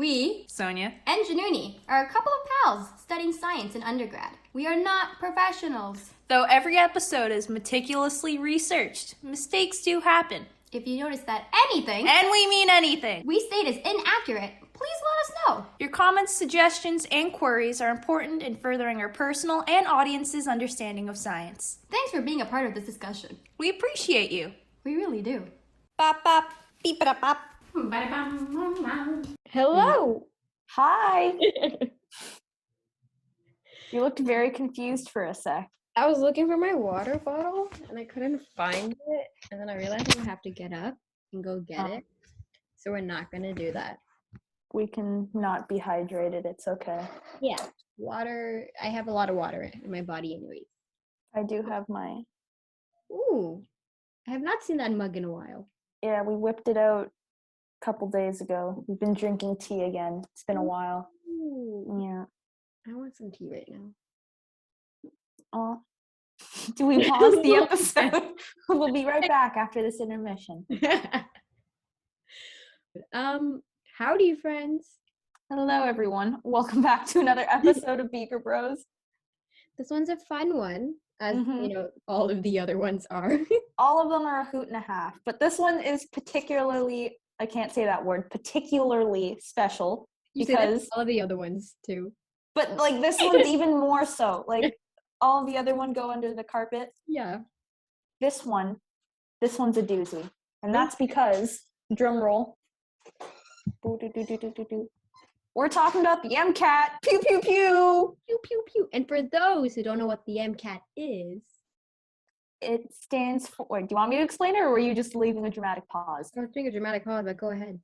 We, Sonia, and Januni, are a couple of pals studying science in undergrad. We are not professionals. though every episode is meticulously researched, mistakes do happen. If you notice that anything, And we mean anything. we state is inaccurate, please let us know. Your comments, suggestions, and queries are important in furthering our personal and audience's understanding of science. Thanks for being a part of this discussion. We appreciate you. We really do. Bop bop, beep it up bop. Hello. Hi. You looked very confused for a sec. I was looking for my water bottle and I couldn't find it. And then I realized I'm gonna have to get up and go get it. So we're not gonna do that. We can not be hydrated. It's okay. Yeah. Water. I have a lot of water in my body anyways. I do have my... Ooh. I have not seen that mug in a while. Yeah, we whipped it out a couple days ago. We've been drinking tea again. It's been a while. Ooh. Yeah. I want some tea right now. Oh. Do we pause the episode? We'll be right back after this intermission. Howdy friends. Hello, everyone. Welcome back to another episode of Beaker Bros. This one's a fun one, as Mhm. you know, all of the other ones are. All of them are a hoot and a half, but this one is particularly, I can't say that word, particularly special You say that to because, all of the other ones too. but like this one's even more so. Like all of the other one go under the carpet. Yeah. This one's a doozy. And that's because, drum roll, we're talking about the MCAT. Pew, pew, pew. Pew, pew, pew. And for those who don't know what the MCAT is, It stands for, wait, do you want me to explain it or were you just leaving a dramatic pause? I was doing a dramatic pause, but go ahead.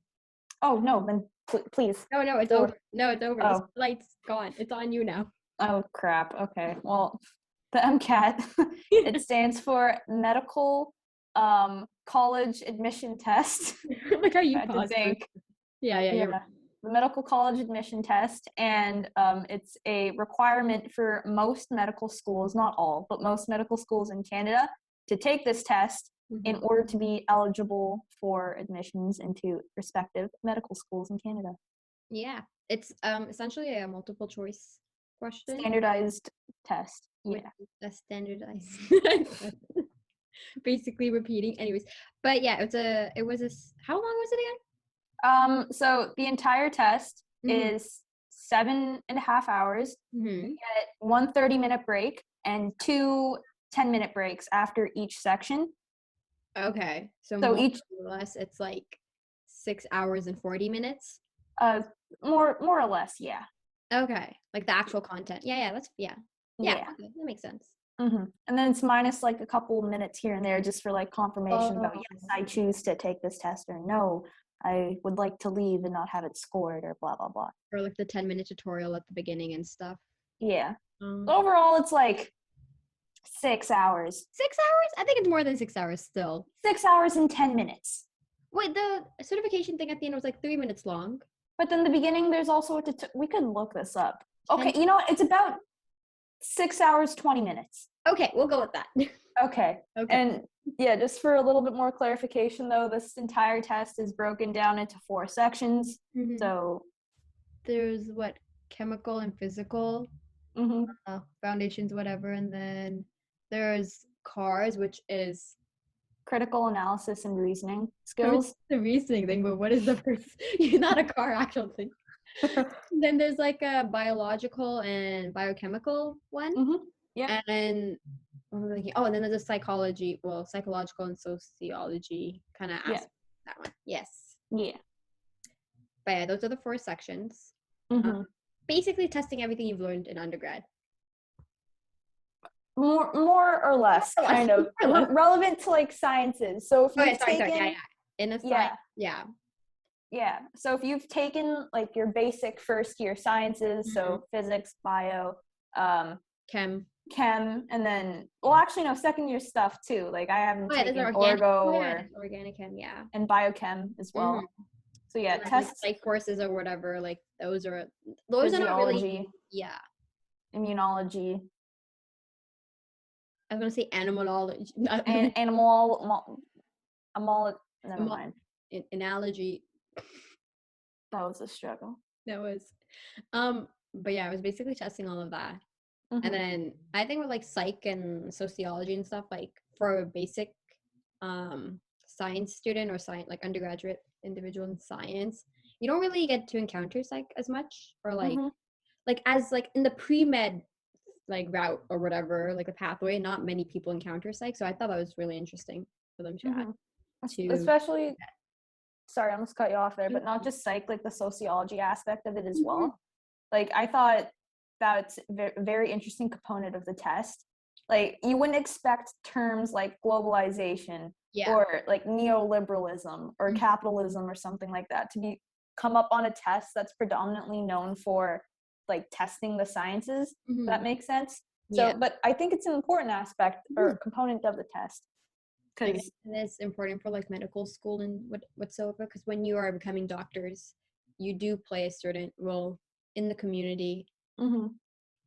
Oh, no, then please. No, it's Or- over. No, it's over. Oh. This light's gone. It's on you now. Oh, crap. Okay. Well, the MCAT, it stands for Medical College Admission Test. Like how you I had to paused. think. Yeah, you're Yeah. The Medical College Admission Test, and it's a requirement for most medical schools, not all, but most medical schools in Canada to take this test in order to be eligible for admissions into respective medical schools in Canada. Yeah. It's essentially a multiple choice question. Standardized test. with Yeah. a standardized basically repeating anyways, but yeah, it was how long was it again? So the entire test Mhm. is 7.5 hours. Mm-hmm. Get one 30-minute break and two 10-minute breaks after each section. Okay, so So more each- or less it's like 6 hours and 40 minutes. More or less, yeah. Okay, like the actual content. Yeah, that's yeah, okay, that makes sense. And then it's minus like a couple of minutes here and there just for like confirmation about yes, I choose to take this test, or no, I would like to leave and not have it scored, or blah blah blah. Or like the 10-minute tutorial at the beginning and stuff. Yeah. Overall, it's like 6 hours. 6 hours? I think it's more than 6 hours still. 6 hours and 10 minutes. Wait, the certification thing at the end was like 3 minutes long. But then the beginning, there's also we could look this up. Okay, 10 you know what? It's about 6 hours, 20 minutes. Okay, we'll go with that. Okay. Okay. And yeah, just for a little bit more clarification though, this entire test is broken down into 4 sections. Mhm. So There's what, chemical and physical, foundations, whatever, and then there's cars, which is critical analysis and reasoning skills. the reasoning thing, but what is the first? You're not a car actual thing. Then there's like a biological and biochemical one. Yeah. And what am I thinking? Oh, and then there's a psychological and sociology kind of aspect. That one. Yes. Yeah. But yeah, those are the 4 sections. Basically testing everything you've learned in undergrad. More or less, kind of relevant to like sciences. So if you've taken, In a science, yeah. So if you've taken like your basic first year sciences, so physics, bio, chem, and then actually no, second year stuff too. Like I haven't taken orgo or organic chem, and biochem as well. So yeah, tests, like courses or whatever, like those are not really, immunology, I was gonna say animalology, and never mind. Analogy. That was a struggle. That was but yeah, I was basically testing all of that. And Mhm. then I think with like psych and sociology and stuff, like for a basic science student or science like undergraduate individual in science, you don't really get to encounter psych as much, or Mhm. like as like in the pre-med like route or whatever, like the pathway, not many people encounter psych. So I thought that was really interesting for them to add Mhm. to. Especially, sorry, I almost cut you off there, but not just psych, like the sociology aspect of it as Mhm. well. Like I thought that's a very interesting component of the test. Like you wouldn't expect terms like globalization Yeah. or like neoliberalism or Mhm. capitalism or something like that to be come up on a test that's predominantly known for like testing the sciences. If that Mhm. makes sense. Yeah. So, but I think it's an important aspect Mhm. or component of the test I guess because it's important for like medical school and whatsoever, because when you are becoming doctors, you do play a certain role in the community,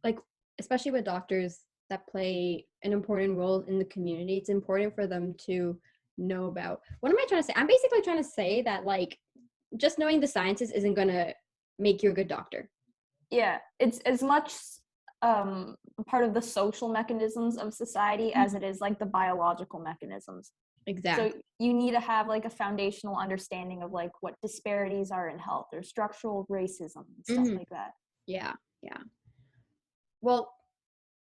like especially with doctors that play an important role in the community. It's important for them to know about, what am I trying to say? I'm basically trying to say that like just knowing the sciences isn't gonna make you a good doctor. yeah, it's as much part of the social mechanisms of society as Mhm. it is like the biological mechanisms. So Exactly. you need to have like a foundational understanding of like what disparities are in health or structural racism and stuff Mhm. like that. Yeah, yeah. Well,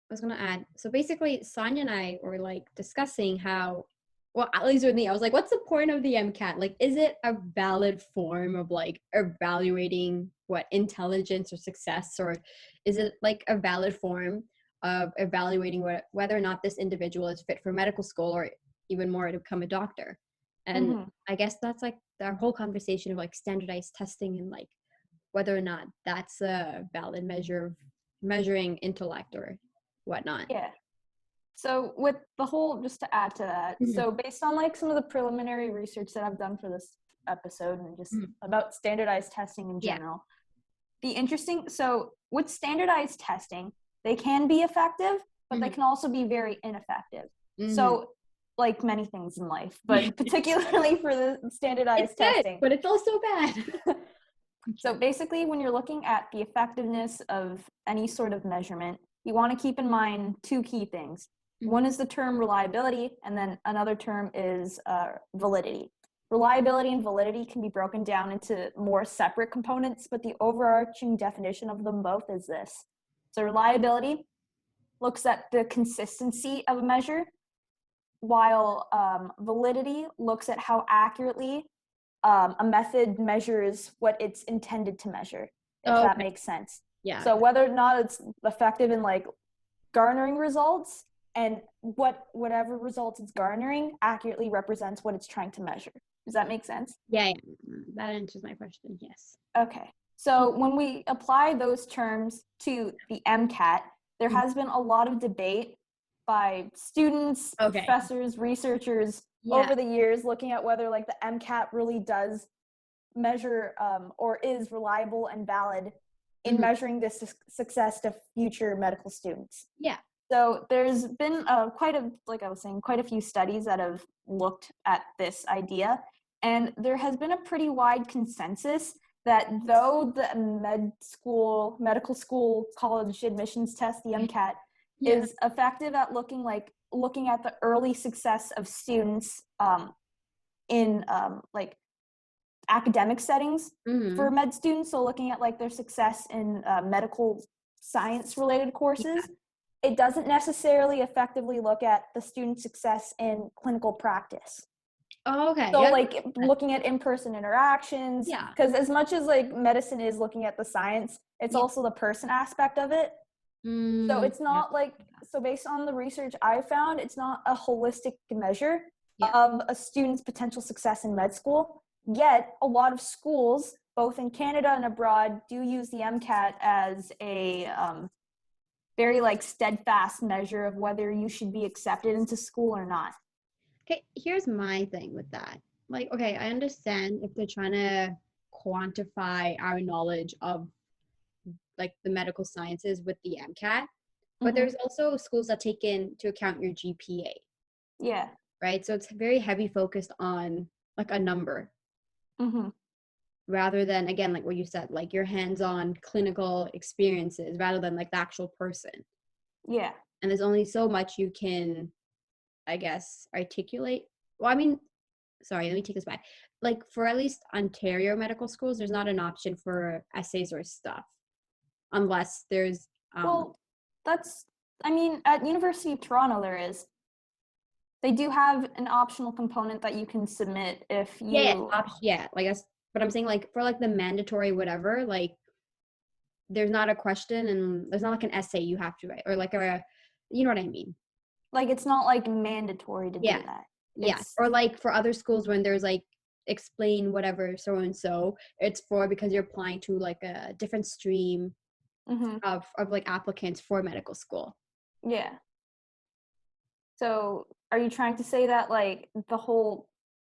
I was gonna add. So basically, Sonia and I were like discussing how, well, at least with me, I was like, "What's the point of the MCAT? Like, is it a valid form of like evaluating what intelligence or success, or is it like a valid form of evaluating whether or not this individual is fit for medical school, or even more to become a doctor?" And Mm-hmm. I guess that's like our whole conversation of like standardized testing and like whether or not that's a valid measure of measuring intellect or whatnot. Yeah. So with the whole, just to add to that, Mhm, so based on like some of the preliminary research that I've done for this episode and just mhm. about standardized testing in Yeah. general, so with standardized testing, they can be effective, but they Mhm, can also be very ineffective. mhm. So like many things in life, Yeah. but particularly for the It's standardized good, testing. but it's also bad. So basically, when you're looking at the effectiveness of any sort of measurement, you want to keep in mind two key things. Mhm, One is the term reliability, and then another term is validity. Reliability and validity can be broken down into more separate components, but the overarching definition of them both is this. So, reliability looks at the consistency of a measure, while validity looks at how accurately a method measures what it's intended to measure, if that okay. makes sense. Yeah. So whether or not it's effective in like garnering results and whatever results it's garnering accurately represents what it's trying to measure. Does that make sense? Yeah, yeah. That answers my question. Yes. Okay. So when we apply those terms to the MCAT, there Mhm. has been a lot of debate by students, Okay. professors, researchers Yeah. over the years looking at whether like the MCAT really does measure or is reliable and valid in Mhm. measuring the success to future medical students. Yeah. So there's been like I was saying, quite a few studies that have looked at this idea, and there has been a pretty wide consensus that though the medical school college admissions test, the MCAT, Yeah. is effective at looking at the early success of students in like academic settings for Mhm. med students, so looking at like their success in medical science related Yeah. courses, it doesn't necessarily effectively look at the student success in clinical practice. Oh, okay. So Yeah. like looking at in-person interactions, Yeah. because as much as like medicine is looking at the science, it's Yeah. also the person aspect of it. So Mm, it's yeah. not like, so based on the research I found, it's not a holistic measure Yeah. of a student's potential success in med school. Yet a lot of schools, both in Canada and abroad, do use the MCAT as a very like steadfast measure of whether you should be accepted into school or not. Okay, here's my thing with that. Like, okay, I understand if they're trying to quantify our knowledge of like the medical sciences with the MCAT, but Mm-hmm. there's also schools that take into account your GPA, Yeah. right? So it's very heavy focused on like a number. Mm-hmm. rather than, again, like what you said, like your hands-on clinical experiences rather than like the actual person. Yeah. And there's only so much you can, I guess, articulate. Well, I mean, sorry, let me take this back. Like for at least Ontario medical schools, there's not an option for essays or stuff unless there's Well, I mean, at University of Toronto there is. They do have an optional component that you can submit if you yeah, like that's, but I'm saying like for like the mandatory whatever, like there's not a question and there's not like an essay you have to write or like you know what I mean? like it's not like mandatory to Yeah. do that. Yeah. Or like for other schools when there's like explain whatever so and so, it's for because you're applying to like a different stream of like applicants for medical school. Yeah. So are you trying to say that like the whole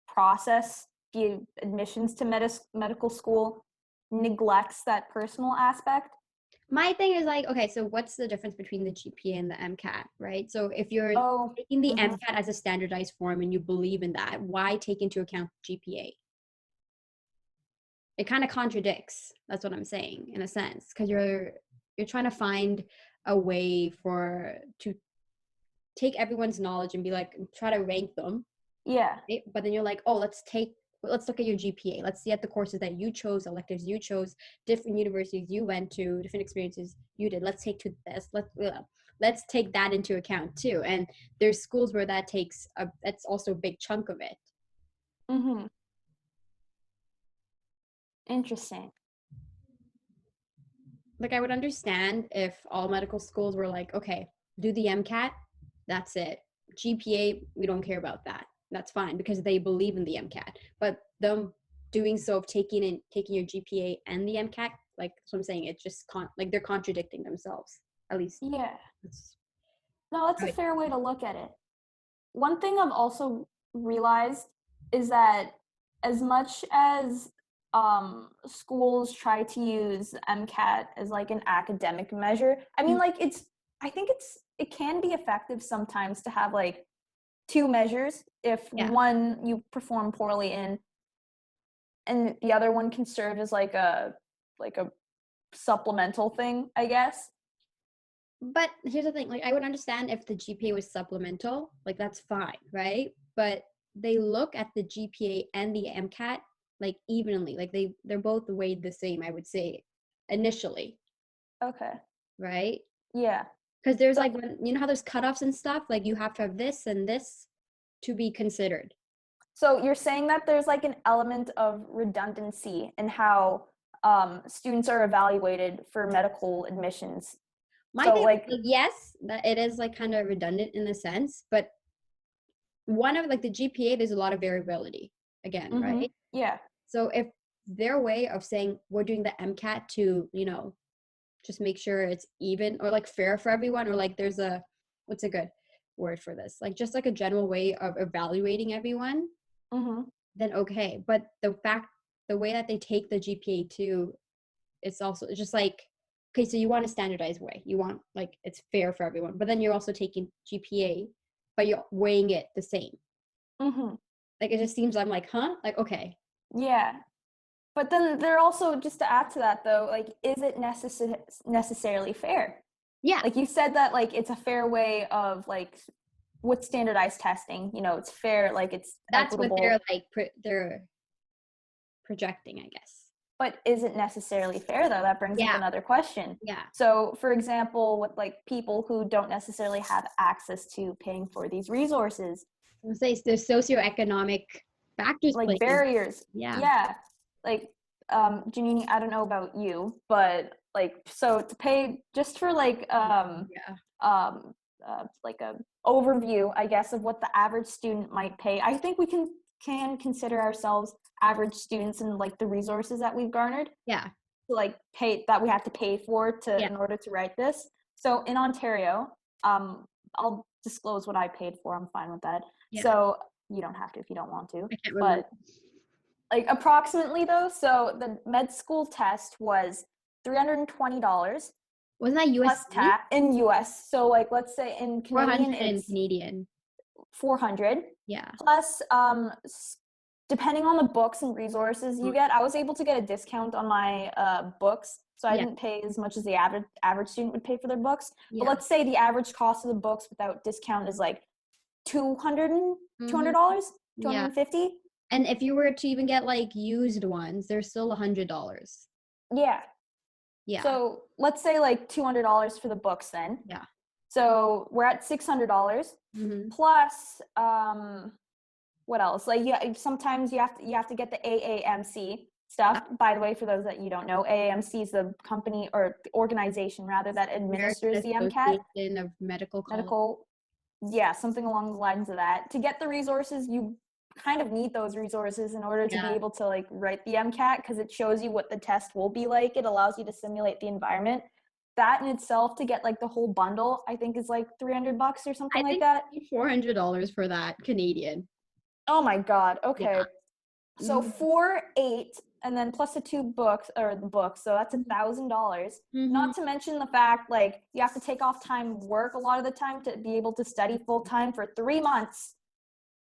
process, the admissions to medical school neglects that personal aspect? My thing is like, okay, so what's the difference between the GPA and the MCAT, right? So if you're taking the MCAT as a standardized form and you believe in that, why take into account GPA? It kind of contradicts. That's what I'm saying in a sense, because you're trying to find a way to take everyone's knowledge and be like, try to rank them. Yeah. Right? But then you're like, oh, let's look at your GPA. Let's see at the courses that you chose, electives you chose, different universities you went to, different experiences you did. Let's take to this. Let's take that into account too. And there's schools where that's also a big chunk of it. Interesting. Like I would understand if all medical schools were like, okay, do the MCAT, that's it. GPA, we don't care about that. That's fine because they believe in the MCAT. But them doing so of taking your GPA and the MCAT, like that's what I'm saying, it's just like they're contradicting themselves. At least. Yeah. No, that's a fair way to look at it. One thing I've also realized is that as much as schools try to use MCAT as like an academic measure, I mean, like it can be effective sometimes to have like two measures if one you perform poorly in and the other one can serve as like a supplemental thing, I guess. But here's the thing, like I would understand if the GPA was supplemental, like that's fine, right? But they look at the GPA and the MCAT like evenly, like they're both weighed the same, I would say, initially. Okay. Right? Yeah. Because there's like, you know how there's cutoffs and stuff, like you have to have this and this to be considered. So you're saying that there's like an element of redundancy in how students are evaluated for medical admissions. My thing, like, yes, that it is like kind of redundant in a sense, but one of like the GPA, there's a lot of variability again, right? Yeah. So if their way of saying we're doing the MCAT to, you know, just make sure it's even or like fair for everyone, or like there's what's a good word for this? Like just like a general way of evaluating everyone, then okay. But the way that they take the GPA too, it's just like, okay, so you want a standardized way. You want like it's fair for everyone, but then you're also taking GPA, but you're weighing it the same. Like it just seems I'm like, huh? Like, okay. Yeah. But then they're also, just to add to that though, like, is it necessarily fair? Yeah. Like you said that like it's a fair way of like with standardized testing, you know, it's fair, like it's that's equitable. What they're like they're projecting, I guess. But is it necessarily fair though? That brings up another question. Yeah. So for example, with like people who don't necessarily have access to paying for these resources, I would say it's the socioeconomic factors, like barriers. Yeah. Like Janini, I don't know about you, but like, so to pay just for like like a overview, I guess, of what the average student might pay, I think we can consider ourselves average students and like the resources that we've garnered. Yeah. To like pay that we have to pay for in order to write this. So in Ontario, I'll disclose what I paid for. I'm fine with that. Yeah. So you don't have to if you don't want to. I can't remember. But like approximately though, so the med school test was $320. Wasn't that US in US? So like let's say in Canadian, it's Canadian. 400. Yeah. Plus depending on the books and resources you get, I was able to get a discount on my books, so I didn't pay as much as the average student would pay for their books. But let's say the average cost of the books without discount is like $200, $250. And if you were to even get like used ones, they're still $100. Yeah. Yeah. So let's say like $200 for the books then. Yeah. So we're at $600 plus what else? Like sometimes you have to get the AAMC stuff. By the way, for those that you don't know, AAMC is the company or the organization rather that administers the MCAT. Association of Medical. Yeah, something along the lines of that. To get the resources, you kind of need those resources in order to be able to like write the MCAT, because it shows you what the test will be like. It allows you to simulate the environment. That in itself, to get like the whole bundle, I think is like $300 or something like that. $400 for that Canadian. Oh my God. Okay. Yeah. So 4,800, and then plus the two books or the books. So that's $1,000. Not to mention the fact, like, you have to take off time work a lot of the time to be able to study full time for 3 months.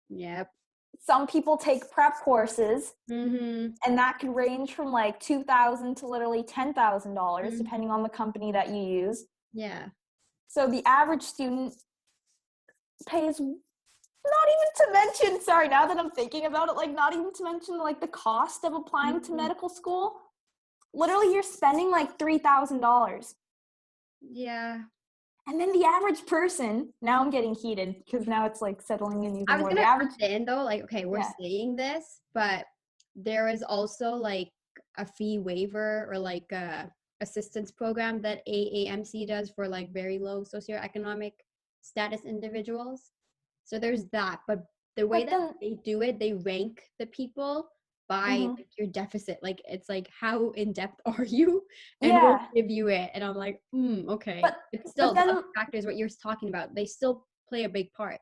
Yep. Some people take prep courses, and that could range from like $2,000 to literally $10,000, depending on the company that you use. Yeah. So the average student pays, not even to mention, sorry, now that I'm thinking about it, like not even to mention like the cost of applying to medical school. Literally, you're spending like $3,000. Yeah. And then the average person, now I'm getting heated because now it's like settling in even more. I was going to understand though, like, okay, we're saying this, but there is also like a fee waiver or like a assistance program that AAMC does for like very low socioeconomic status individuals. So there's that, but the way that they do it, they rank the people by like your deficit. Like it's like, how in depth are you? And we'll give you it. And I'm like, okay. But it's still the other factors, what you're talking about, they still play a big part.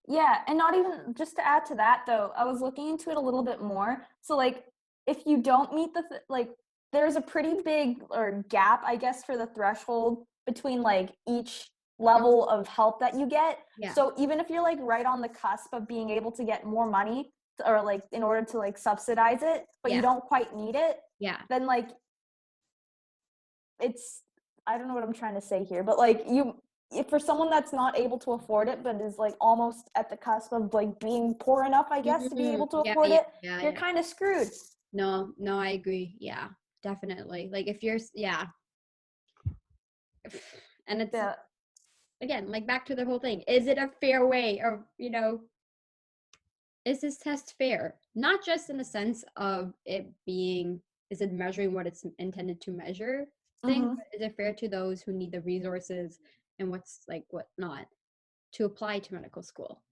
Yeah, and not even, just to add to that though, I was looking into it a little bit more. So like, if you don't meet like, there's a pretty big gap, I guess, for the threshold between like each level of help that you get. So even if you're like right on the cusp of being able to get more money or like in order to like subsidize it, but you don't quite need it, then like it's, I don't know what I'm trying to say here, but like if for someone that's not able to afford it but is like almost at the cusp of like being poor enough, I guess, to be able to afford it, you're kind of screwed. No, I agree. Yeah, definitely. Like if you're and it's again, like back to the whole thing. Is it a fair way of, is this test fair? Not just in the sense of it being, is it measuring what it's intended to measure thing? But is it fair to those who need the resources and what not to apply to medical school?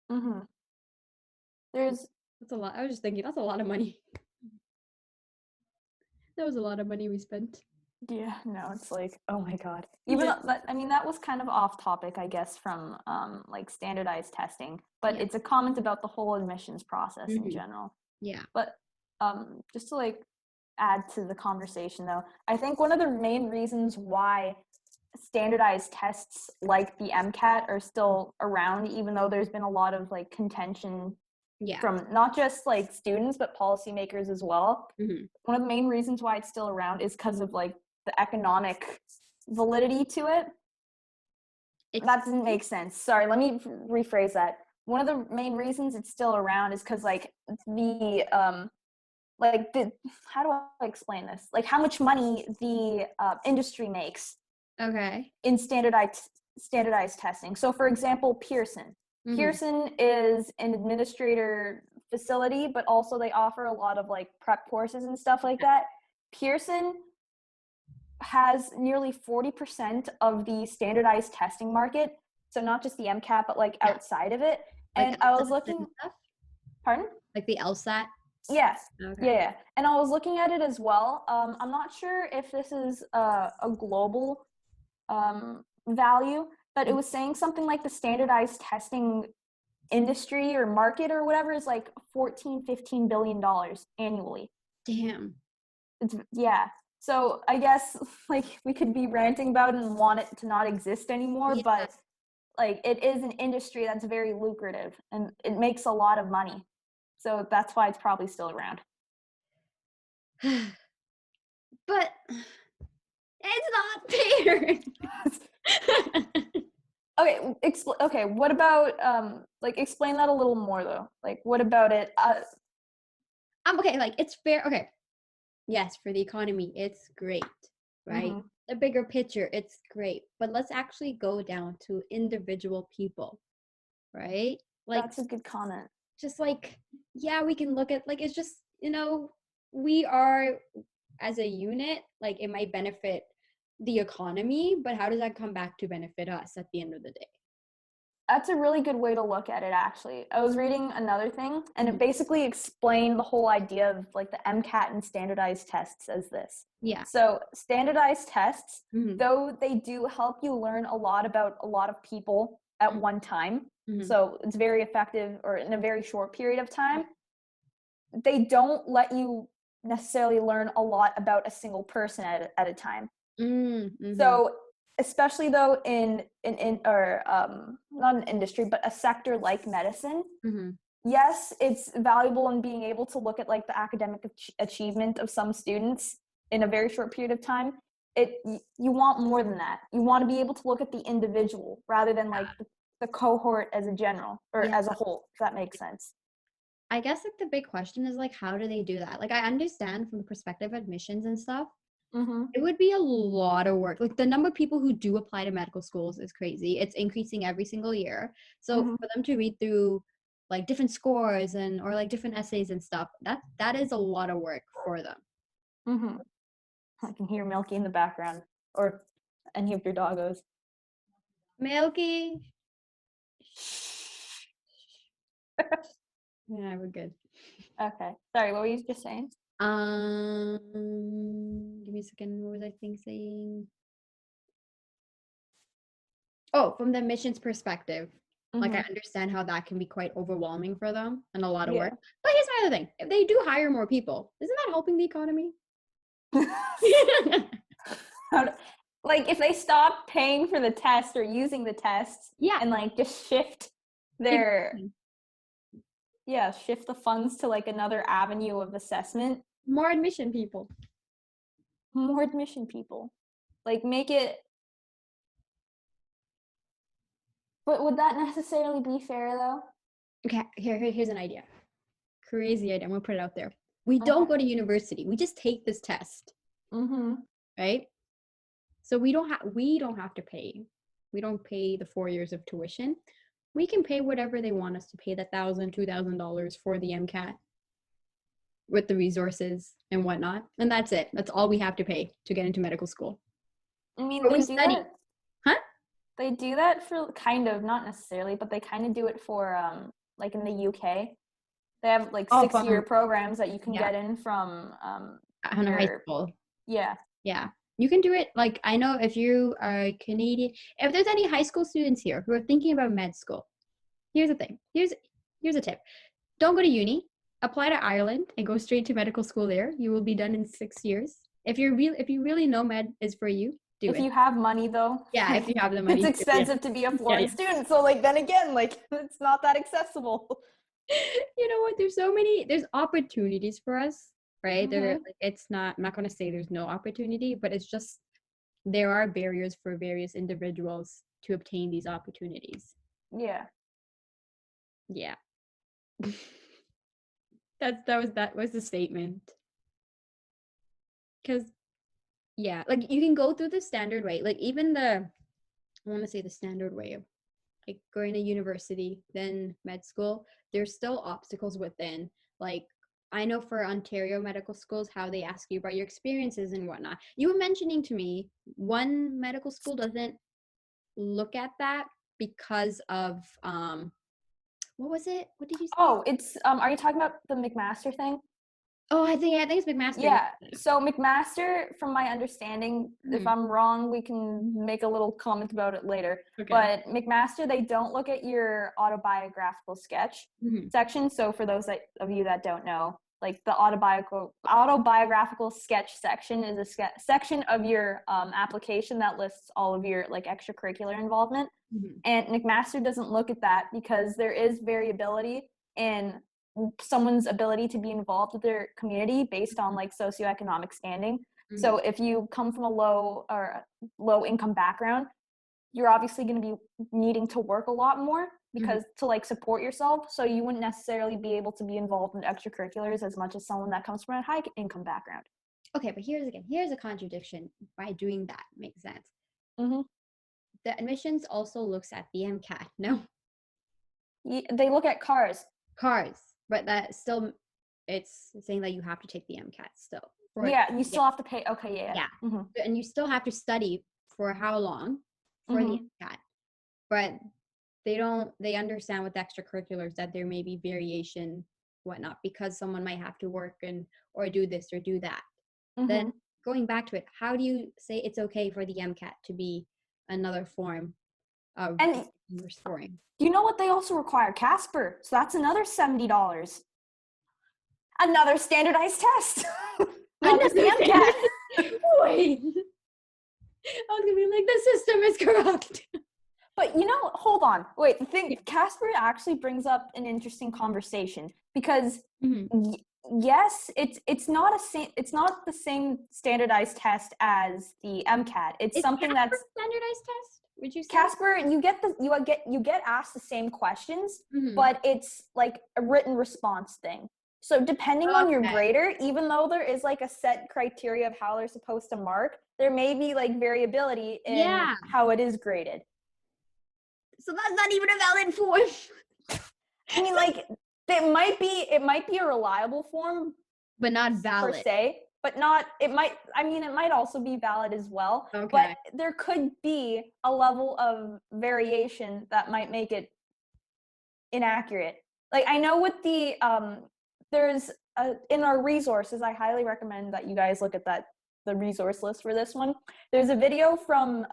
That's a lot. I was just thinking, that's a lot of money. That was a lot of money we spent. Yeah, no, it's like, oh my God. Even that was kind of off topic, I guess, from like standardized testing, but it's a comment about the whole admissions process in general. Yeah. But just to like add to the conversation though, I think one of the main reasons why standardized tests like the MCAT are still around, even though there's been a lot of like contention from not just like students but policymakers as well. One of the main reasons why it's still around is because of like the economic validity to it. That doesn't make sense. Sorry, let me rephrase that. One of the main reasons it's still around is because like how do I explain this? Like how much money the industry makes in standardized testing. So for example, Pearson. Pearson is an administrator facility, but also they offer a lot of like prep courses and stuff like that. Pearson has nearly 40% of the standardized testing market. So not just the MCAT, but like outside of it. Like and I was looking, pardon? Like the LSAT? Yes. Yeah. And I was looking at it as well. I'm not sure if this is a global value, but it was saying something like the standardized testing industry or market or whatever is like $14-15 billion annually. Damn. So I guess like we could be ranting about it and want it to not exist anymore, but like it is an industry that's very lucrative and it makes a lot of money. So that's why it's probably still around. But it's not fair. Okay, okay, what about like explain that a little more though. Like what about it? Okay, like it's fair. Okay. Yes, for the economy, it's great, right? Mhm. The bigger picture, it's great. But let's actually go down to individual people, right? Like That's a good comment. just like, yeah, we can look at like it's just, we are as a unit, like it might benefit the economy, but how does that come back to benefit us at the end of the day? That's a really good way to look at it, actually. I was reading another thing, and Mhm. it basically explained the whole idea of like the MCAT and standardized tests as this. Yeah. So standardized tests, Mhm. though they do help you learn a lot about a lot of people at Mhm. one time, Mhm. so it's very effective or in a very short period of time, they don't let you necessarily learn a lot about a single person at a time. Mhm. So especially though in or not an industry but a sector like medicine, Mhm. yes, it's valuable in being able to look at like the academic achievement of some students in a very short period of time. You want more than that. You want to be able to look at the individual rather than like the cohort as a general or Yeah. as a whole, if that makes sense. I guess like the big question is like, how do they do that? Like I understand from the perspective of admissions and stuff, Mm-hmm. it would be a lot of work. Like the number of people who do apply to medical schools is crazy. It's increasing every single year. So Mhm. for them to read through like different scores and or like different essays and stuff, that is a lot of work for them. Mm-hmm. I can hear Milky in the background, or any of your doggos. Milky. Yeah, we're good. Okay. Sorry, what were you just saying? Give me a second. What was I saying? Oh, from the admissions perspective, like I Mhm. understand how that can be quite overwhelming for them and a lot of Yeah. work. But here's my other thing: if they do hire more people, isn't that helping the economy? Like if they stop paying for the test or using the tests Yeah. and like just shift their Exactly. shift the funds to like another avenue of assessment, More admission people. more admission people. Like make it, but would that necessarily be fair though? Okay, here's an idea. Crazy idea. I'm gonna put it out there. We don't go to university. We just take this test, Mhm. right? So we don't have to pay. We don't pay the 4 years of tuition. We can pay whatever they want us to pay, the $1,000, $2,000 for the MCAT with the resources and whatnot. And that's it. That's all we have to pay to get into medical school. I mean, Or they we do study. that. Huh? They do that for kind of, not necessarily, but they kind of do it for like in the UK. They have like Oh, 6-year programs that you can yeah, get in from on high school. yeah. Yeah. You can do it. Like, I know if you are Canadian, if there's any high school students here who are thinking about med school, here's the thing. Here's a tip. Don't go to uni. Apply to Ireland and go straight to medical school there. You will be done in 6 years. If you really know med is for you, do If it. you have money though, Yeah, if you have the money. it's to, yeah. expensive to be a foreign Yeah. student. So like then again, like it's not that accessible. You know what? There's opportunities for us, right? There, Mhm. like, I'm not going to say there's no opportunity, but it's just there are barriers for various individuals to obtain these opportunities. Yeah. Yeah. That was the statement. Because yeah, like you can go through the standard way. Like even I want to say the standard way of like going to university, then med school, there's still obstacles within. Like I know for Ontario medical schools, how they ask you about your experiences and whatnot. You were mentioning to me one medical school doesn't look at that because of what was it? What did you say? Oh, it's are you talking about the McMaster thing? Oh, I think it's McMaster. Yeah. So McMaster, from my understanding, if I'm wrong, we can make a little comment about it later. Okay. But McMaster, they don't look at your autobiographical sketch section. So for those of you that don't know, like the autobiographical sketch section is a section of your application that lists all of your like extracurricular involvement. And McMaster doesn't look at that because there is variability in someone's ability to be involved with their community based on like socioeconomic standing. Mhm. So if you come from a low income background, you're obviously going to be needing to work a lot more because to like support yourself. So you wouldn't necessarily be able to be involved in extracurriculars as much as someone that comes from a high income background. Okay, but here's a contradiction by doing that. Makes sense. Mm-hmm. The admissions also looks at the MCAT. No, They look at cars. cars, but that still, it's saying that you have to take the MCAT still. Yeah, you still have to pay. Okay, yeah. Yeah. Mm-hmm. And you still have to study for how long for the MCAT, but they understand with extracurriculars that there may be variation, whatnot, because someone might have to work or do this or do that. Then going back to it, how do you say it's okay for the MCAT to be another form of your scoring? You know what? They also require Casper, so that's another $70. Another standardized test. Not just the MCAT. Wait, I was gonna be like, the system is corrupt. But hold on. Wait, the thing, Casper actually brings up an interesting conversation because yes, it's not the same standardized test as the MCAT. It's something Casper that's standardized test. Would you say? Casper, you get asked the same questions, but it's like a written response thing. So depending on your grader, even though there is like a set criteria of how they're supposed to mark, there may be like variability in how it is graded. So that's not even a valid form. I mean, like it might be a reliable form, but not valid per se. But not. It might also be valid as well. Okay. But there could be a level of variation that might make it inaccurate. Like I know with the there's in our resources, I highly recommend that you guys look at the resource list for this one. There's a video from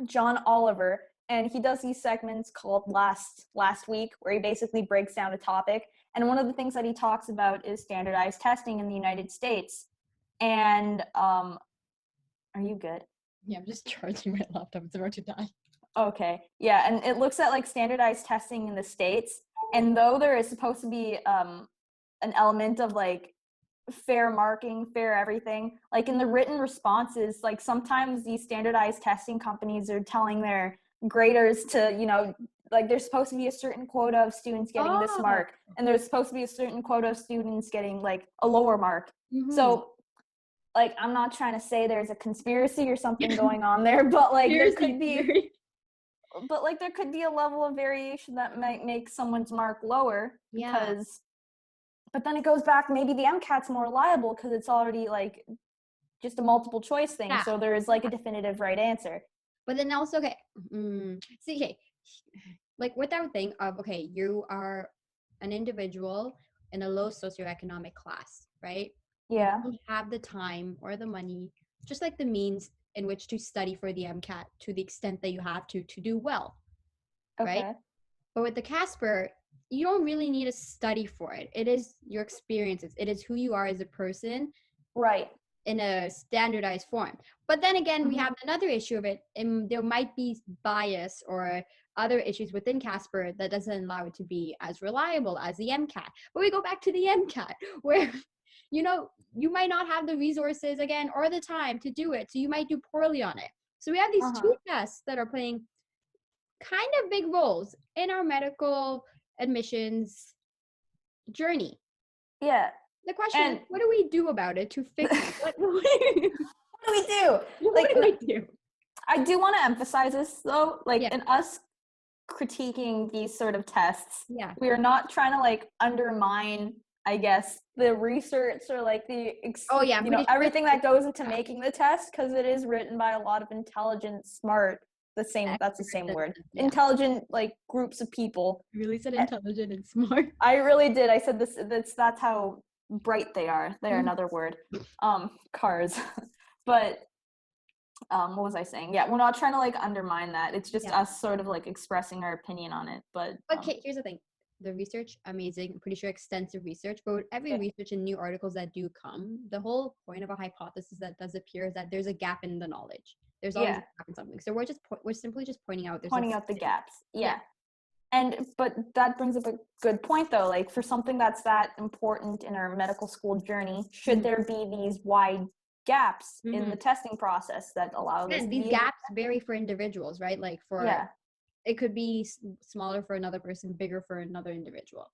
John Oliver, and he does these segments called Last Week, where he basically breaks down a topic. And one of the things that he talks about is standardized testing in the United States. And are you good? Yeah, I'm just charging my laptop. It's about to die. Okay. Yeah, and it looks at like standardized testing in the States. And though there is supposed to be an element of like fair marking, fair everything, like in the written responses, like sometimes these standardized testing companies are telling their graders to, like there's supposed to be a certain quota of students getting this mark, and there's supposed to be a certain quota of students getting like a lower mark. So like I'm not trying to say there's a conspiracy or something going on there, but like there could be a level of variation that might make someone's mark lower because but then it goes back, maybe the MCAT's more reliable because it's already like just a multiple choice thing. So there is like a definitive right answer. But then also, like with our thing of, you are an individual in a low socioeconomic class, right? Yeah. You don't have the time or the money, just like the means in which to study for the MCAT to the extent that you have to do well, right? But with the Casper, you don't really need to study for it. It is your experiences. It is who you are as a person. Right. In a standardized form. But then again, we have another issue of it, and there might be bias or other issues within Casper that doesn't allow it to be as reliable as the MCAT. But we go back to the MCAT, where, you might not have the resources again or the time to do it. So you might do poorly on it. So we have these two tests that are playing kind of big roles in our medical admissions journey. Yeah. The question is, what do we do about it to fix it? What do we do? What do we do? I do want to emphasize this, though. Like, in us critiquing these sort of tests, we are not trying to, like, undermine, I guess, the research or, like, everything that goes into making the test, because it is written by a lot of intelligent, smart, that's the same word. Intelligent, like, groups of people. You really said intelligent and smart. I really did. I said that's how bright they are. They're another word. Cars. But what was I saying? Yeah, we're not trying to like undermine that. It's just us sort of like expressing our opinion on it. But okay, here's the thing. The research, amazing. I'm pretty sure extensive research, but with every research and new articles that do come, the whole point of a hypothesis that does appear is that there's a gap in the knowledge. There's always a gap in something. So we're simply just pointing out the gaps. Yeah. But that brings up a good point though, like for something that's that important in our medical school journey, should there be these wide gaps in the testing process that allow this? And these gaps vary for individuals, right? Like Yeah. it could be smaller for another person, bigger for another individual.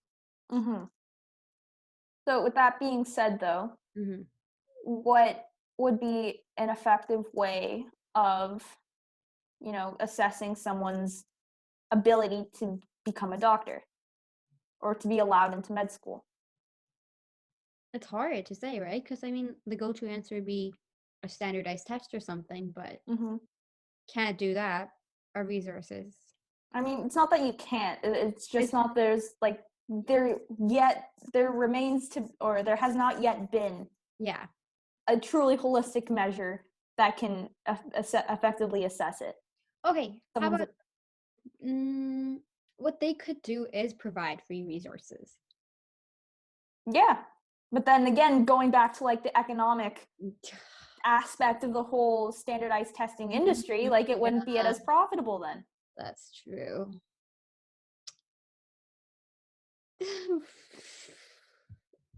So with that being said though, what would be an effective way of, assessing someone's ability to become a doctor or to be allowed into med school? It's hard to say, right? Because I mean, the go-to answer would be a standardized test or something, but can't do that. Our resources. I mean, it's not that you can't. It's just not there's like there has not yet been a truly holistic measure that can effectively assess it. Okay, how about what they could do is provide free resources. Yeah, but then again, going back to like the economic aspect of the whole standardized testing industry, like it wouldn't be as profitable then. That's true.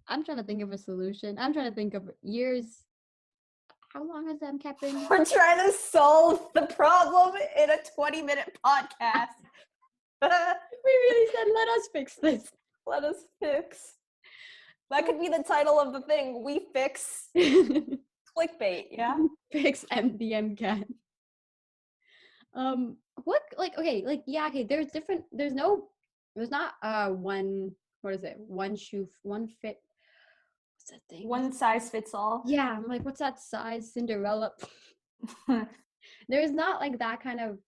I'm trying to think of a solution. I'm trying to think of years. How long has the MCAT been? We're trying to solve the problem in a 20-minute podcast. We really said, let us fix this. Let us fix. That could be the title of the thing. We fix clickbait, yeah? Fix the MCAT. There's not one shoe, one fit. What's that thing? One size fits all. Yeah, I'm like, what's that size? Cinderella. There's not like that kind of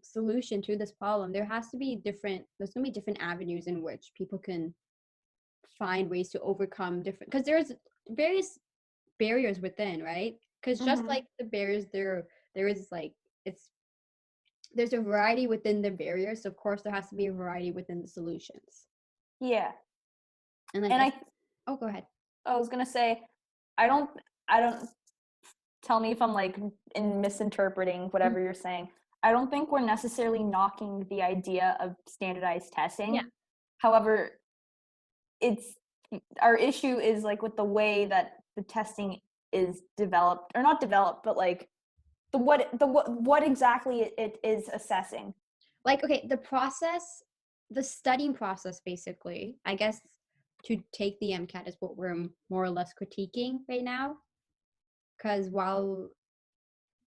solution to this problem. There's gonna be different avenues in which people can find ways to overcome different, because there's various barriers within, right? Because just like the barriers, there is like there's a variety within the barriers. So of course there has to be a variety within the solutions. Yeah. Go ahead. I was gonna say, I don't tell me if I'm like misinterpreting whatever you're saying. I don't think we're necessarily knocking the idea of standardized testing. Yeah. However, our issue is like with the way that the testing is developed, or not developed, but like what exactly it is assessing. Like, okay, the studying process, basically, I guess, to take the MCAT is what we're more or less critiquing right now. Because while,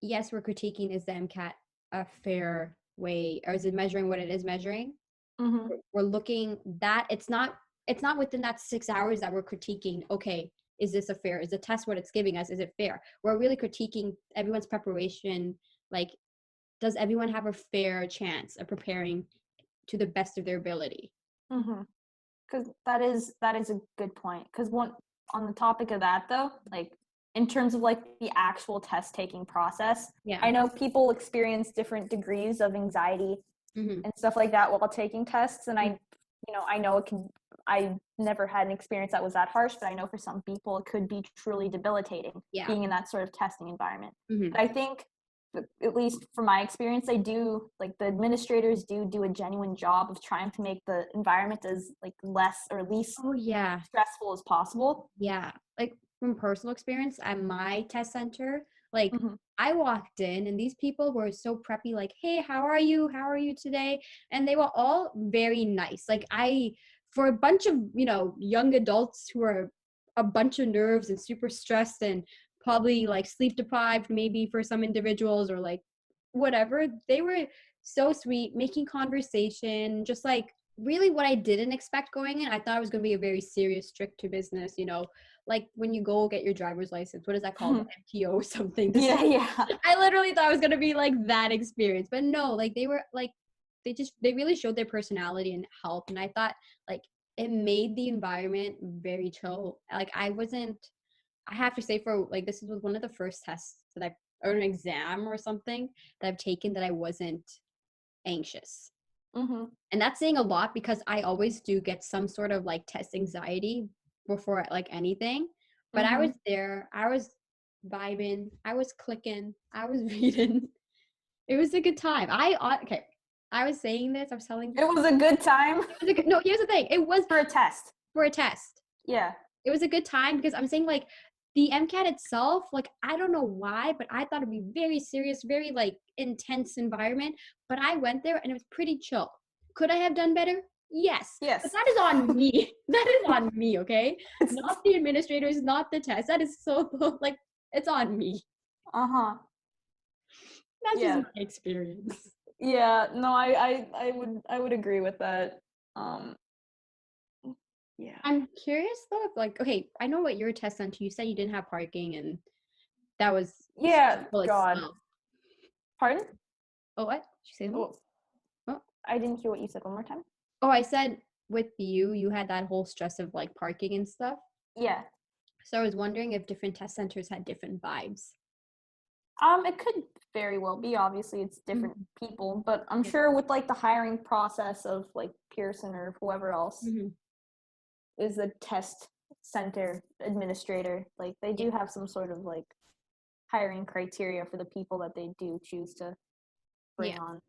yes, we're critiquing, is the MCAT a fair way, or is it measuring what it is measuring? We're looking that it's not within that 6 hours that we're critiquing, okay, is this is the test what it's giving us, is it fair? We're really critiquing everyone's preparation, like, does everyone have a fair chance of preparing to the best of their ability? Because that is a good point. Because on the topic of that though, like in terms of like the actual test taking process, I know people experience different degrees of anxiety and stuff like that while taking tests, and I know it can. I never had an experience that was that harsh, but I know for some people it could be truly debilitating being in that sort of testing environment. But I think, at least from my experience, the administrators do a genuine job of trying to make the environment as like less or least stressful as possible. Yeah, like from personal experience at my test center, like I walked in and these people were so preppy, like, hey, how are you today? And they were all very nice. Like, for a bunch of young adults who are a bunch of nerves and super stressed and probably like sleep deprived, maybe for some individuals, or like whatever, they were so sweet, making conversation, just like really what I didn't expect going in. I thought it was going to be a very serious, strict to business, like when you go get your driver's license, what is that called? MTO or something. I literally thought it was going to be like that experience, but no, like they were like, they really showed their personality and help. And I thought like it made the environment very chill. Like I have to say, for like, this was one of the first tests that or an exam or something that I've taken that I wasn't anxious. And that's saying a lot, because I always do get some sort of like test anxiety before like anything. But I was there, I was vibing, I was clicking, I was reading. It was a good time. I was saying this. I was telling. It was a good time No, here's the thing. It was for a test. for a test. Yeah. It was a good time because I'm saying like the MCAT itself, like I don't know why, but I thought it'd be very serious, very like intense environment. But I went there and it was pretty chill. Could I have done better? Yes. Yes. But that is on me. That is on me, okay? Not the administrators, not the test. That is so like it's on me. Uh-huh. That's Yeah. just my experience. Yeah, no, I would agree with that. Yeah. I'm curious though, if like, okay, I know what your test center, you said you didn't have parking and that was Yeah, stressful God. itself. Pardon? Oh, what? Did you say something? Oh, Oh. I didn't hear what you said one more time. Oh, I said with you had that whole stress of like parking and stuff. Yeah. So I was wondering if different test centers had different vibes. It could very well be. Obviously, it's different people, but I'm sure with like the hiring process of like Pearson or whoever else is the test center administrator, like they do have some sort of like hiring criteria for the people that they do choose to bring on.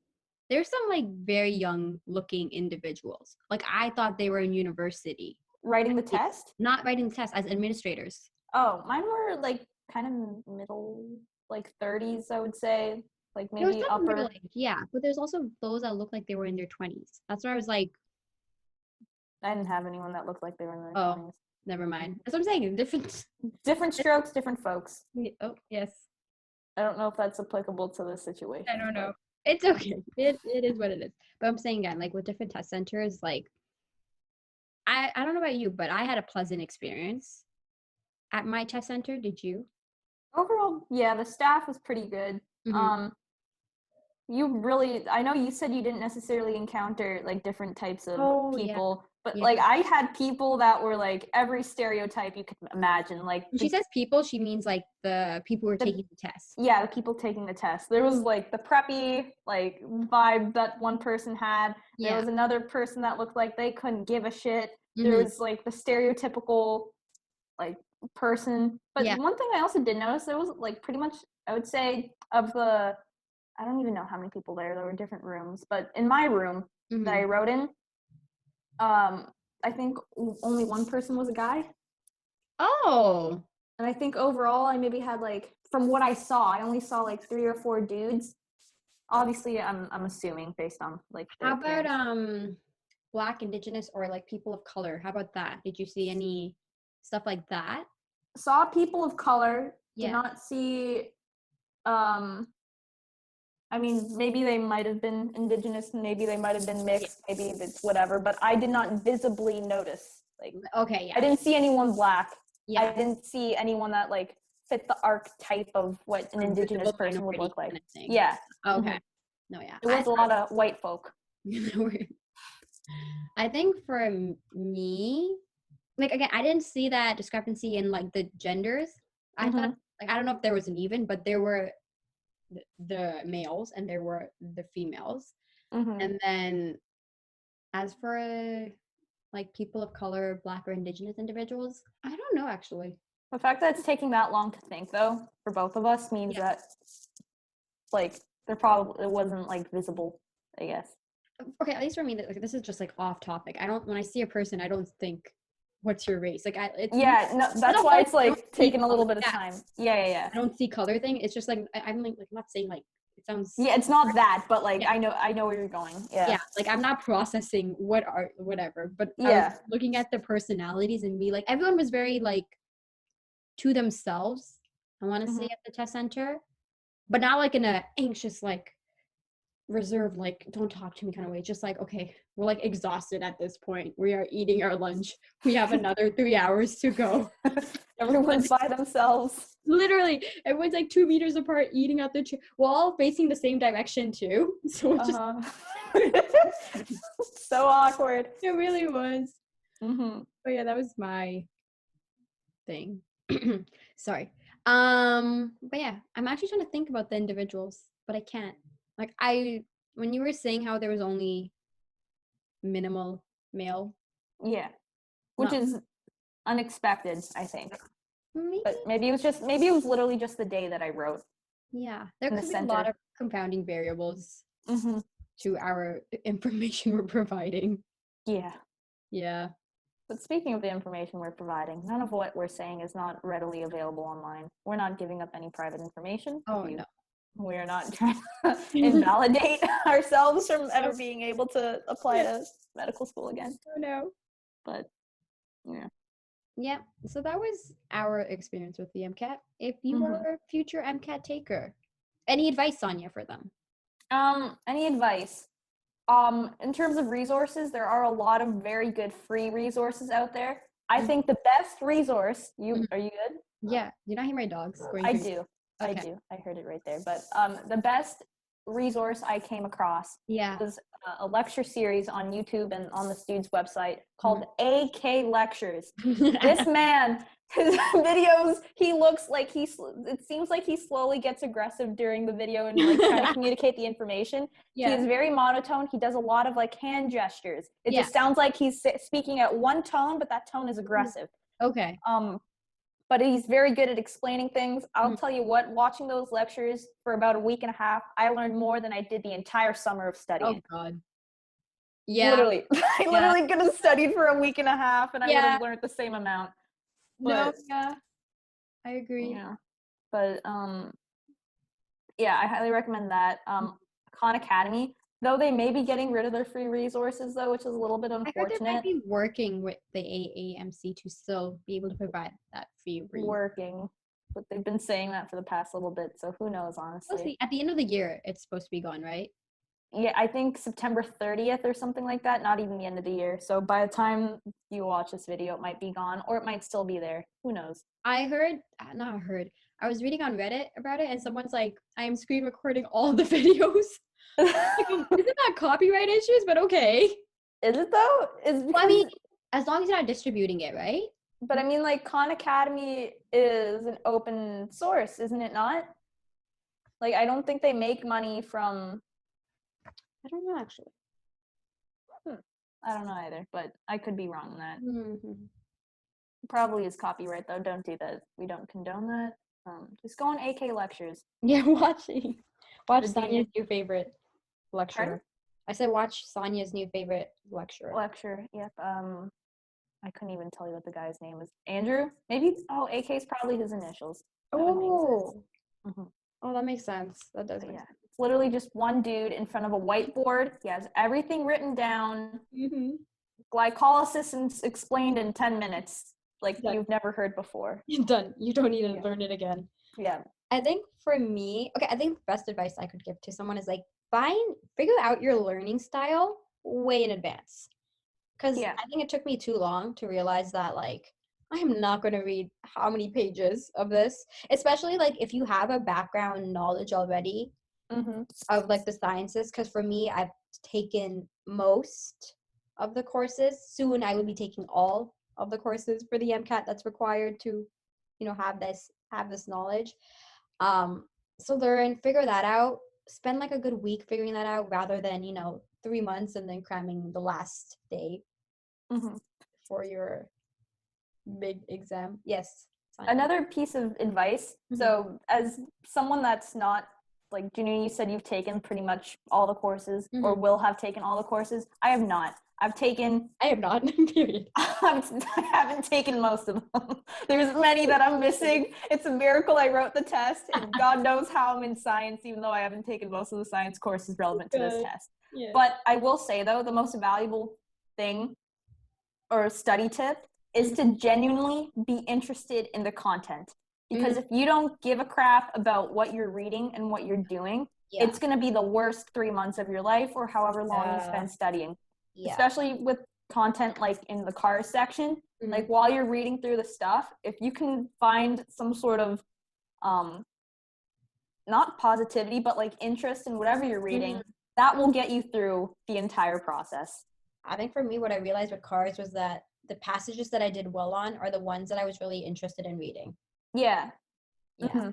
There's some like very young looking individuals. Like I thought they were in university. Writing the test? Not writing the test as administrators. Oh, mine were like kind of middle, like 30s, I would say. Like There was maybe some upper. middle age, yeah, but there's also those that look like they were in their 20s. That's why I was like, I didn't have anyone that looked like they were in their oh, 20s. never mind. That's what I'm saying. Different strokes, different folks. Oh, yes. I don't know if that's applicable to this situation. I don't know. It's okay. It is what it is. But I'm saying again, like with different test centers, like I don't know about you, but I had a pleasant experience at my test center. Did you? Overall, yeah, the staff was pretty good. You really, I know you said you didn't necessarily encounter like different types of people, but like I had people that were like every stereotype you could imagine. Like When she says people, she means like the people who are taking the test. Yeah, the people taking the test. There was like the preppy like vibe that one person had. There was another person that looked like they couldn't give a shit. There was like the stereotypical like person. But one thing I also did notice, there was like pretty much, I would say, of the, I don't even know how many people there were different rooms, but in my room that I wrote in, I think only one person was a guy. Oh. And I think overall I maybe had like, from what I saw, I only saw like 3 or 4 dudes. Obviously I'm assuming based on like How about Black, Indigenous, or like people of color? How about that? Did you see any stuff like that? Saw people of color. Did not see I mean, maybe they might have been Indigenous, maybe they might have been mixed, maybe it's whatever, but I did not visibly notice. Like, I didn't see anyone Black. I didn't see anyone that like fit the archetype of what an Indigenous person would look like. Kind of thing. Yeah. Okay. No, It was a lot of white folk. I think for me, like again, I didn't see that discrepancy in like the genders. I thought, like, I don't know if there was an even, but there were the males and there were the females. And then as for like people of color, Black or Indigenous individuals, I don't know actually. The fact that it's taking that long to think though, for both of us means that like there probably, it wasn't like visible, I guess. Okay, at least for me, like, this is just like off topic. I don't, when I see a person, I don't think, what's your race? Like, it's no, that's why it's like taking a little bit of time. Yeah. I don't see color thing. It's just like I'm like I'm not saying like it sounds. Yeah, it's not that, but like I know where you're going. Yeah, like I'm not processing whatever, but I was looking at the personalities and be like, everyone was very like to themselves. I want to say at the test center, but not like in a anxious like reserved like don't talk to me kind of way. Just like, okay, we're like exhausted at this point, we are eating our lunch, we have another 3 hours to go. Everyone's by themselves, literally everyone's like 2 meters apart eating out the we're all facing the same direction too, so it's just so awkward. it really was. But yeah, that was my thing. Sorry. But yeah, I'm actually trying to think about the individuals, but I can't. Like when you were saying how there was only minimal male. Yeah. Which is unexpected, I think. Maybe. But maybe it was literally just the day that I wrote. Yeah. There could be a lot of compounding variables. to our information we're providing. Yeah. Yeah. But speaking of the information we're providing, none of what we're saying is not readily available online. We're not giving up any private information. Oh, no. We're not trying to invalidate ourselves from ever being able to apply to medical school again. Oh, no. But, yeah. Yeah, so that was our experience with the MCAT. If you Mhm. were a future MCAT taker, any advice, Sonia, for them? Any advice? In terms of resources, there are a lot of very good free resources out there. I think the best resource, are you good? Yeah, you're not hearing my dogs going I crazy. do. Okay. I do. I heard it right there. But the best resource I came across Yeah. was a lecture series on YouTube and on the Stude's website called AK Lectures. This man, his videos, he looks like it seems like he slowly gets aggressive during the video and like trying to communicate the information. Yeah. He is very monotone. He does a lot of like hand gestures. It Yeah. just sounds like he's speaking at one tone, but that tone is aggressive. Okay. But he's very good at explaining things. I'll tell you what, watching those lectures for about a week and a half, I learned more than I did the entire summer of studying. Oh, God. Yeah. Literally. I literally could have studied for a week and a half and I would have learned the same amount. No, But, yeah. I agree. yeah. But, yeah, I highly recommend that. Khan Academy, though they may be getting rid of their free resources, though, which is a little bit I heard unfortunate. they might be working with the AAMC to still be able to provide that free resource. Working. But they've been saying that for the past little bit, so who knows, honestly. Mostly at the end of the year, it's supposed to be gone, right? Yeah, I think September 30th or something like that, not even the end of the year. So by the time you watch this video, it might be gone or it might still be there. Who knows? I was reading on Reddit about it and someone's like, I am screen recording all the videos. Like, isn't that copyright issues? But okay. Is it though? Well, I mean, as long as you're not distributing it, right? But I mean, like, Khan Academy is an open source, isn't it not? Like, I don't think they make money from... I don't know, actually. I don't know either, but I could be wrong on that. Mm-hmm. Probably is copyright, though. Don't do that. We don't condone that. Just go on AK Lectures. Yeah, watch The Sonia's new favorite lecturer. Pardon? I said watch Sonia's new favorite lecturer. Lecture, yep. I couldn't even tell you what the guy's name is. Andrew? Maybe, AK is probably his initials. That would make sense. Oh. Oh, that makes sense. That does make sense. It's literally just one dude in front of a whiteboard. He has everything written down. Mm-hmm. Glycolysis explained in 10 minutes, like you've never heard before. You're done. You don't need to learn it again. Yeah. I think for me, I think the best advice I could give to someone is like figure out your learning style way in advance. Because I think it took me too long to realize that like I am not going to read how many pages of this, especially like if you have a background knowledge already of like the sciences. Because for me, I've taken most of the courses. Soon I will be taking all of the courses for the MCAT that's required to, have this knowledge. So figure that out. Spend like a good week figuring that out rather than 3 months and then cramming the last day for your big exam. Yes. Another piece of advice. So as someone that's not like, you said you've taken pretty much all the courses or will have taken all the courses. I have not. I have not, period. I haven't taken most of them. There's many that I'm missing. It's a miracle I wrote the test, and God knows how I'm in science, even though I haven't taken most of the science courses relevant to this test. Yeah. But I will say, though, the most valuable thing or study tip is to genuinely be interested in the content. Because if you don't give a crap about what you're reading and what you're doing, it's going to be the worst 3 months of your life or however long you spend studying. Especially with content like in the cars section, like while you're reading through the stuff, if you can find some sort of not positivity but like interest in whatever you're reading, that will get you through the entire process. I think for me what I realized with cars was that the passages that I did well on are the ones that I was really interested in reading. Yeah, and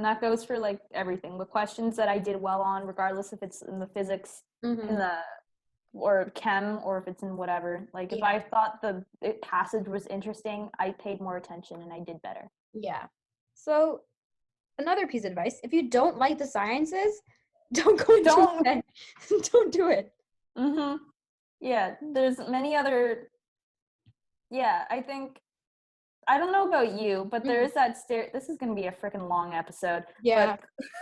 that goes for like everything. The questions that I did well on, regardless if it's in the physics in the or chem or if it's in whatever, like if I thought the passage was interesting, I paid more attention and I did better. So another piece of advice, if you don't like the sciences, Don't go into Don't. bed. Don't do it. Mm-hmm. Yeah, there's many other. Yeah, I don't know about you, but there is that this is going to be a freaking long episode. Yeah.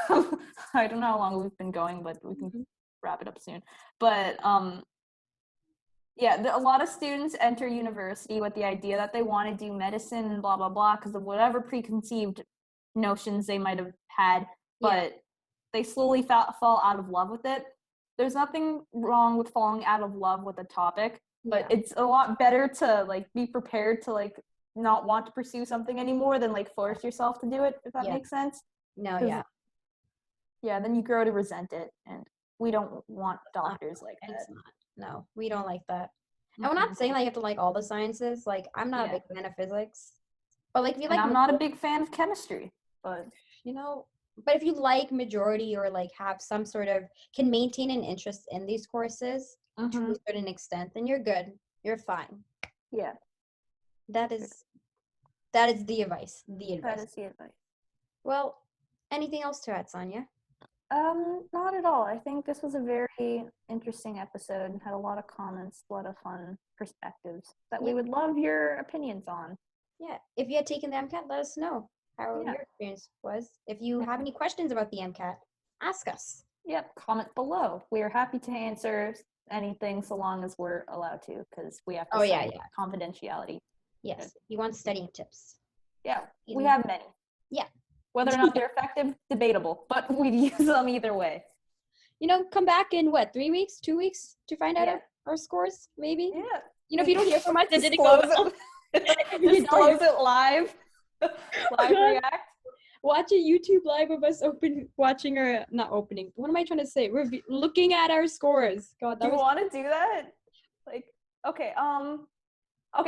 But I don't know how long we've been going, but we can wrap it up soon. But yeah, a lot of students enter university with the idea that they want to do medicine and blah blah blah because of whatever preconceived notions they might have had, but they slowly fall out of love with it. There's nothing wrong with falling out of love with a topic, but it's a lot better to like be prepared to like not want to pursue something anymore than like force yourself to do it, if that makes sense. No, yeah, then you grow to resent it, and we don't want doctors like that. It's not. No, we don't like that. And we're not saying like you have to like all the sciences. Like I'm not a big fan of physics, but like if you like, I'm not a big fan of chemistry, but you know, but if you like majority or like have some sort of can maintain an interest in these courses to a certain extent, then you're good. You're fine. Yeah, that is the advice. That is the advice. Well, anything else to add, Sonia? Not at all. I think this was a very interesting episode and had a lot of comments, a lot of fun perspectives that we would love your opinions on. Yeah. If you had taken the MCAT, let us know how your experience was. If you have any questions about the MCAT, ask us. Yep, comment below. We are happy to answer anything so long as we're allowed to, because we have to sign confidentiality. Yes. You want studying tips. Yeah, we have many. Yeah. Whether or not they're effective, debatable, but we'd use them either way. You know, come back in 3 weeks, 2 weeks to find out our scores, maybe? Yeah. You know, if you don't hear from us, it didn't go well. Disclose it live. Live react. Watch a YouTube live of us watching our, not opening. What am I trying to say? Looking at our scores. God, do you want to do that? Like, okay,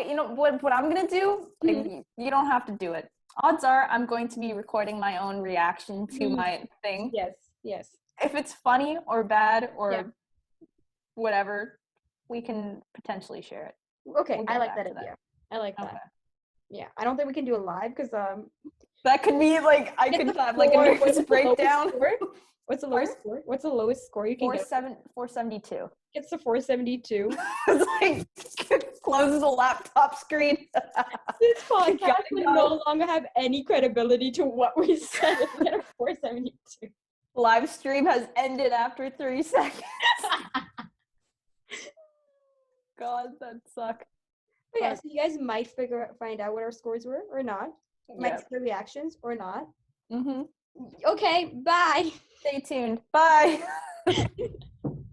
you know what I'm gonna do? Like, you don't have to do it. Odds are I'm going to be recording my own reaction to my thing. Yes. If it's funny or bad or whatever, we can potentially share it. Okay, I like that idea. I like that. Yeah, I don't think we can do it live because that could be like I could have like a nervous breakdown. What's the lowest score? What's the lowest score you can get? 472. It's a 472. It's like closes the laptop screen. This podcast will no longer have any credibility to what we said if we had a 472. Live stream has ended after 3 seconds. God, that suck. But yeah, so you guys might find out what our scores were or not. Might see the reactions or not. Okay, bye. Stay tuned. Bye.